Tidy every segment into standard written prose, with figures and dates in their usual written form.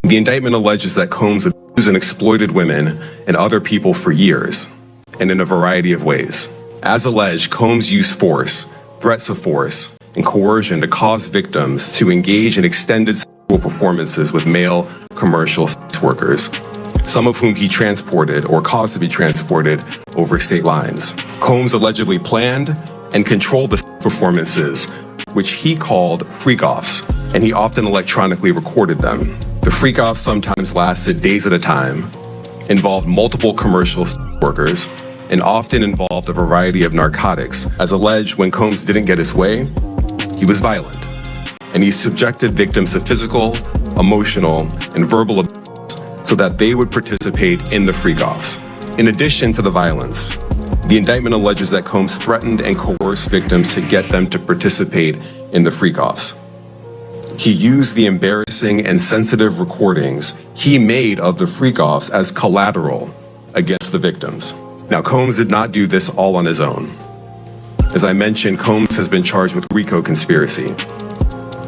The indictment alleges that Combs abused and exploited women and other people for years, and in a variety of ways. As alleged, Combs used force, threats of force, and coercion to cause victims to engage in extended sexual performances with male commercial sex workers, some of whom he transported or caused to be transported over state lines. Combs allegedly planned and controlled the performances, which he called freak-offs, and he often electronically recorded them. The freak-offs sometimes lasted days at a time, involved multiple commercial workers, and often involved a variety of narcotics. As alleged, when Combs didn't get his way, he was violent, and he subjected victims to physical, emotional, and verbal abuse so that they would participate in the freak-offs. In addition to the violence, the indictment alleges that Combs threatened and coerced victims to get them to participate in the freak-offs. He used the embarrassing and sensitive recordings he made of the freak-offs as collateral against the victims. Now, Combs did not do this all on his own. As I mentioned, Combs has been charged with RICO conspiracy.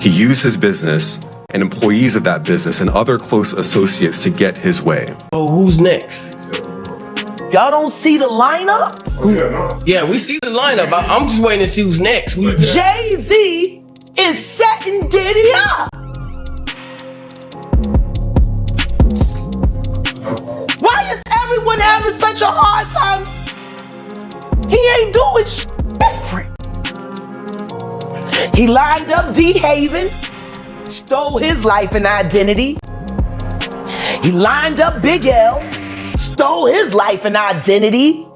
He used his business and employees of that business and other close associates to get his way. Oh, who's next? Y'all don't see the lineup? Yeah, we see the lineup. I'm just waiting to see who's next. Jay Z is setting Diddy up. Why is everyone having such a hard time? He ain't doing shit different. He lined up D Haven, stole his life and identity. He lined up Big L, stole his life and identity.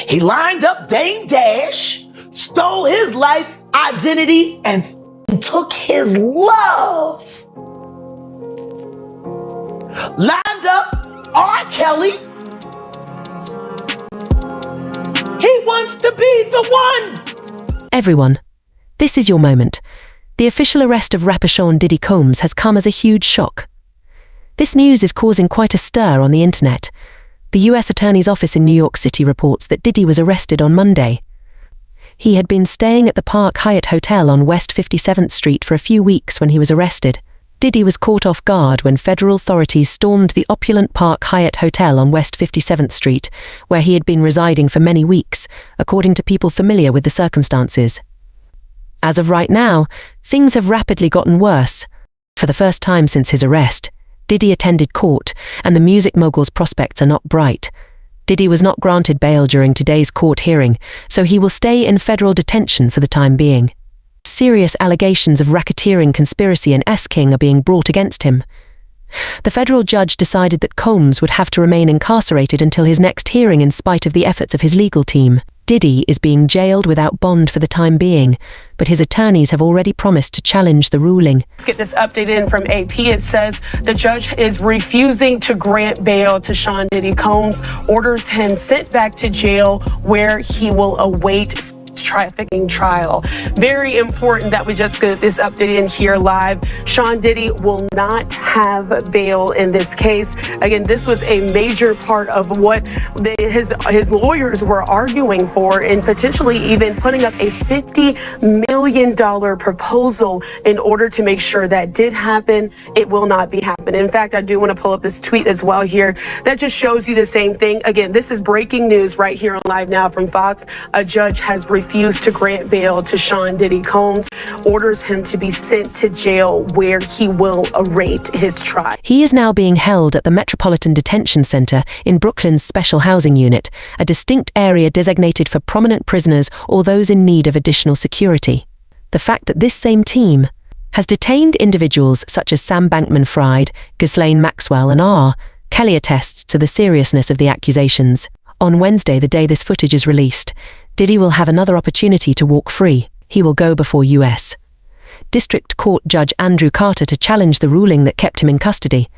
He lined up Dame Dash, stole his life, identity, and took his love. Lined up R. Kelly. He wants to be the one. Everyone, this is your moment. The official arrest of rapper Sean Diddy Combs has come as a huge shock. This news is causing quite a stir on the internet. The US Attorney's Office in New York City reports that Diddy was arrested on Monday. He had been staying at the Park Hyatt Hotel on West 57th Street for a few weeks when he was arrested. Diddy was caught off guard when federal authorities stormed the opulent Park Hyatt Hotel on West 57th Street, where he had been residing for many weeks, according to people familiar with the circumstances. As of right now, things have rapidly gotten worse. For the first time since his arrest, Diddy attended court, and the music mogul's prospects are not bright. Diddy was not granted bail during today's court hearing, so he will stay in federal detention for the time being. Serious allegations of racketeering, conspiracy and S-King are being brought against him. The federal judge decided that Combs would have to remain incarcerated until his next hearing in spite of the efforts of his legal team. Diddy is being jailed without bond for the time being, but his attorneys have already promised to challenge the ruling. Let's get this update in from AP. It says the judge is refusing to grant bail to Sean Diddy Combs, orders him sent back to jail where he will await trafficking trial. Very important that we just get this update in here live. Sean Diddy will not have bail in this case. Again, this was a major part of what his lawyers were arguing for, and potentially even putting up a $50 million proposal in order to make sure that did happen. It will not be happening. In fact, I do want to pull up this tweet as well here that just shows you the same thing. Again, this is breaking news right here on Live Now from Fox. A judge has refused to grant bail to Sean Diddy Combs, orders him to be sent to jail where he will await his trial. He is now being held at the Metropolitan Detention Center in Brooklyn's Special Housing Unit, a distinct area designated for prominent prisoners or those in need of additional security. The fact that this same team has detained individuals such as Sam Bankman-Fried, Ghislaine Maxwell and R. Kelly attests to the seriousness of the accusations. On Wednesday, the day this footage is released, Diddy will have another opportunity to walk free. He will go before U.S. District Court Judge Andrew Carter to challenge the ruling that kept him in custody.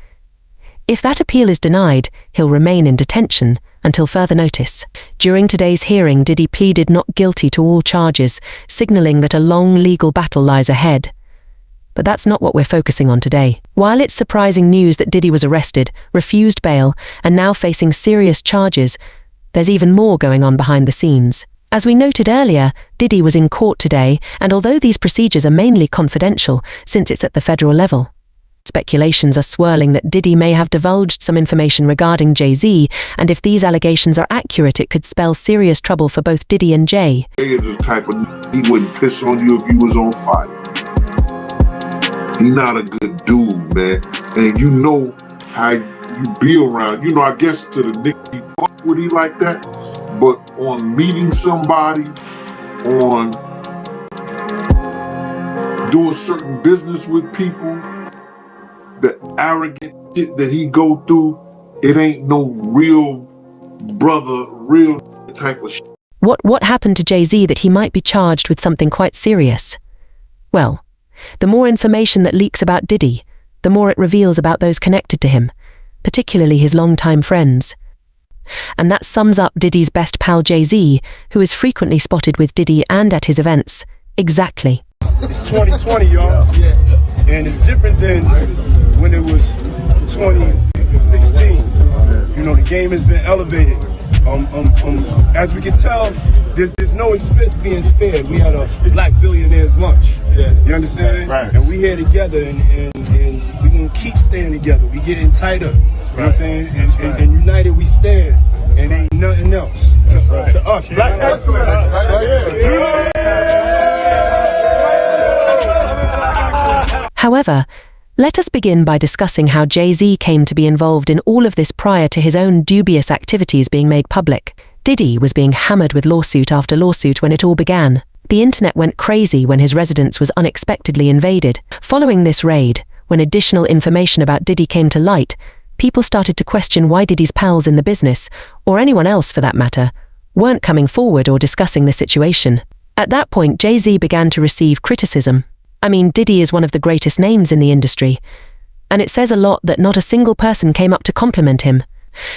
If that appeal is denied, he'll remain in detention until further notice. During today's hearing, Diddy pleaded not guilty to all charges, signaling that a long legal battle lies ahead. But that's not what we're focusing on today. While it's surprising news that Diddy was arrested, refused bail, and now facing serious charges, there's even more going on behind the scenes. As we noted earlier, Diddy was in court today, and although these procedures are mainly confidential, since it's at the federal level, Speculations are swirling that Diddy may have divulged some information regarding Jay Z, and if these allegations are accurate, it could spell serious trouble for both Diddy and Jay. Jay is the type of he wouldn't piss on you if you was on fire. He not a good dude, man. And you know how you be around. You know, I guess to the nigga he fuck with he like that. But on meeting somebody, on doing certain business with people, the arrogant shit that he go through, it ain't no real brother, real type of shit. What happened to Jay Z that he might be charged with something quite serious? Well, the more information that leaks about Diddy, the more it reveals about those connected to him, particularly his longtime friends. And that sums up Diddy's best pal Jay Z, who is frequently spotted with Diddy and at his events. Exactly. It's 2020, y'all. And it's different than when it was 2016. You know, the game has been elevated. As we can tell, there's no expense being spared. We had a black billionaire's lunch. You understand? Right. And we here together, and we're going to keep staying together. We getting tighter. You know what I'm saying? And united we stand. And ain't nothing else to us. Black excellence. However, let us begin by discussing how Jay Z came to be involved in all of this prior to his own dubious activities being made public. Diddy was being hammered with lawsuit after lawsuit when it all began. The internet went crazy when his residence was unexpectedly invaded. Following this raid, when additional information about Diddy came to light, people started to question why Diddy's pals in the business, or anyone else for that matter, weren't coming forward or discussing the situation. At that point, Jay Z began to receive criticism. I mean, Diddy is one of the greatest names in the industry, and it says a lot that not a single person came up to compliment him.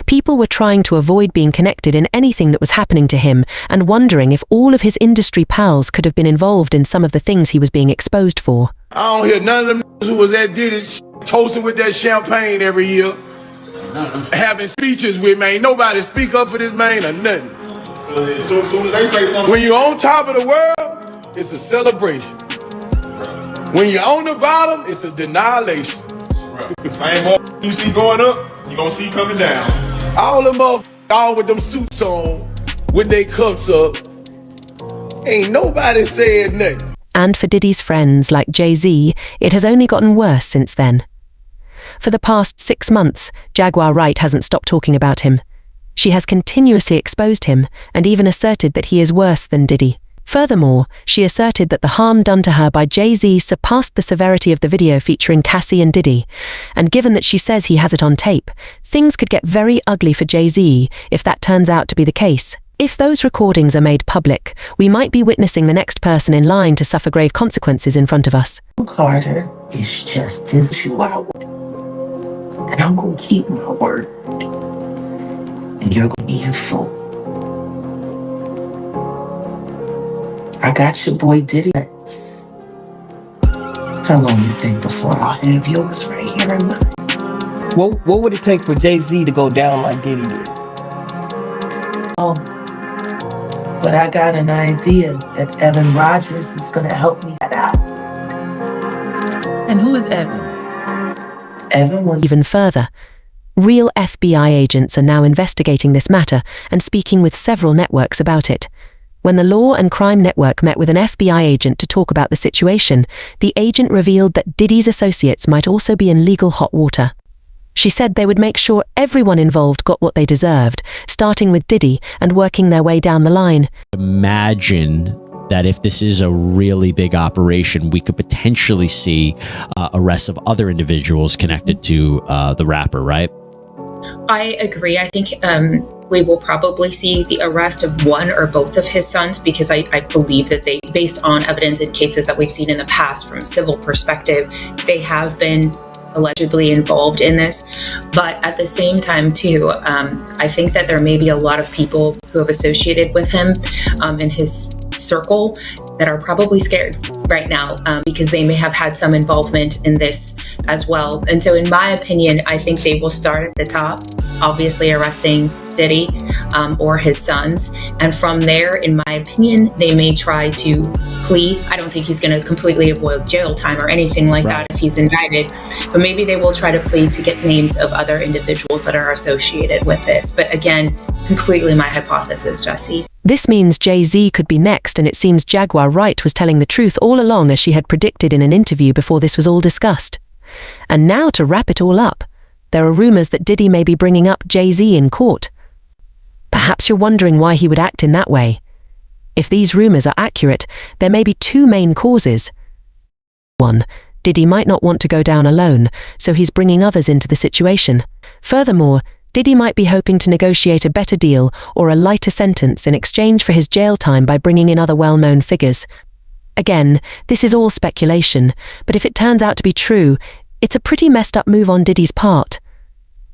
People were trying to avoid being connected in anything that was happening to him and wondering if all of his industry pals could have been involved in some of the things he was being exposed for. I don't hear none of them who was at Diddy toasting with that champagne every year, having speeches with, man. Ain't nobody speak up for this man or nothing. So they say something. When you're on top of the world, it's a celebration. When you're on the bottom, it's a denilation. Right. Same old you see going up, you gonna see coming down. All them up, all with them suits on, with their cups up. Ain't nobody said nothing. And for Diddy's friends like Jay Z, it has only gotten worse since then. For the past 6 months, Jaguar Wright hasn't stopped talking about him. She has continuously exposed him and even asserted that he is worse than Diddy. Furthermore, she asserted that the harm done to her by Jay Z surpassed the severity of the video featuring Cassie and Diddy, and given that she says he has it on tape, things could get very ugly for Jay Z if that turns out to be the case. If those recordings are made public, we might be witnessing the next person in line to suffer grave consequences in front of us. Carter is just as you are. And I'm going to keep my word. And you're going to be in full. I got your boy Diddy. How long you think before I'll have yours right here in mine? What would it take for Jay Z to go down like Diddy did? Oh, but I got an idea that Evan Rogers is going to help me get out. And who is Evan? Evan was Even further, real FBI agents are now investigating this matter and speaking with several networks about it. When the Law and Crime Network met with an FBI agent to talk about the situation, the agent revealed that Diddy's associates might also be in legal hot water. She said they would make sure everyone involved got what they deserved, starting with Diddy and working their way down the line. Imagine that if this is a really big operation, we could potentially see arrests of other individuals connected to the rapper, right? I agree. I think we will probably see the arrest of one or both of his sons, because I believe that they, based on evidence in cases that we've seen in the past from a civil perspective, they have been allegedly involved in this. But at the same time, too, I think that there may be a lot of people who have associated with him in his circle that are probably scared right now because they may have had some involvement in this as well. And so in my opinion, I think they will start at the top, obviously arresting Diddy or his sons. And from there, in my opinion, they may try to plea. I don't think he's going to completely avoid jail time or anything like that if he's indicted, but maybe they will try to plead to get names of other individuals that are associated with this. But again, completely my hypothesis, Jesse. This means Jay Z could be next, and it seems Jaguar Wright was telling the truth all along, as she had predicted in an interview before this was all discussed. And now, to wrap it all up, there are rumors that Diddy may be bringing up Jay Z in court. Perhaps you're wondering why he would act in that way. If these rumors are accurate, there may be two main causes. 1. Diddy might not want to go down alone, so he's bringing others into the situation. Furthermore, Diddy might be hoping to negotiate a better deal or a lighter sentence in exchange for his jail time by bringing in other well-known figures. Again, this is all speculation, but if it turns out to be true, it's a pretty messed up move on Diddy's part.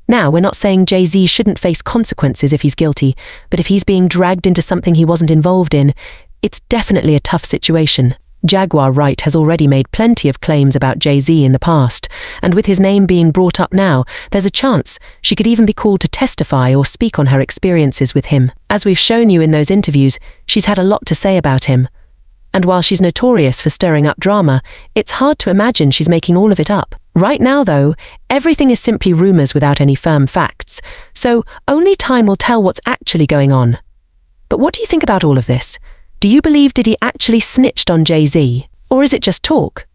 Now, we're not saying Jay Z shouldn't face consequences if he's guilty, but if he's being dragged into something he wasn't involved in, it's definitely a tough situation. Jaguar Wright has already made plenty of claims about Jay Z in the past, and with his name being brought up now, there's a chance she could even be called to testify or speak on her experiences with him. As we've shown you in those interviews, she's had a lot to say about him. And while she's notorious for stirring up drama, it's hard to imagine she's making all of it up. Right now, though, everything is simply rumors without any firm facts, so only time will tell what's actually going on. But what do you think about all of this? Do you believe Diddy actually snitched on Jay Z, or is it just talk?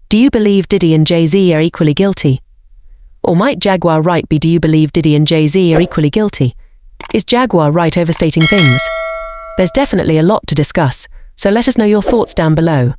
Do you believe Diddy and Jay Z are equally guilty? Or might Jaguar Wright be, do you believe Diddy and Jay Z are equally guilty? Is Jaguar Wright overstating things? There's definitely a lot to discuss, so let us know your thoughts down below.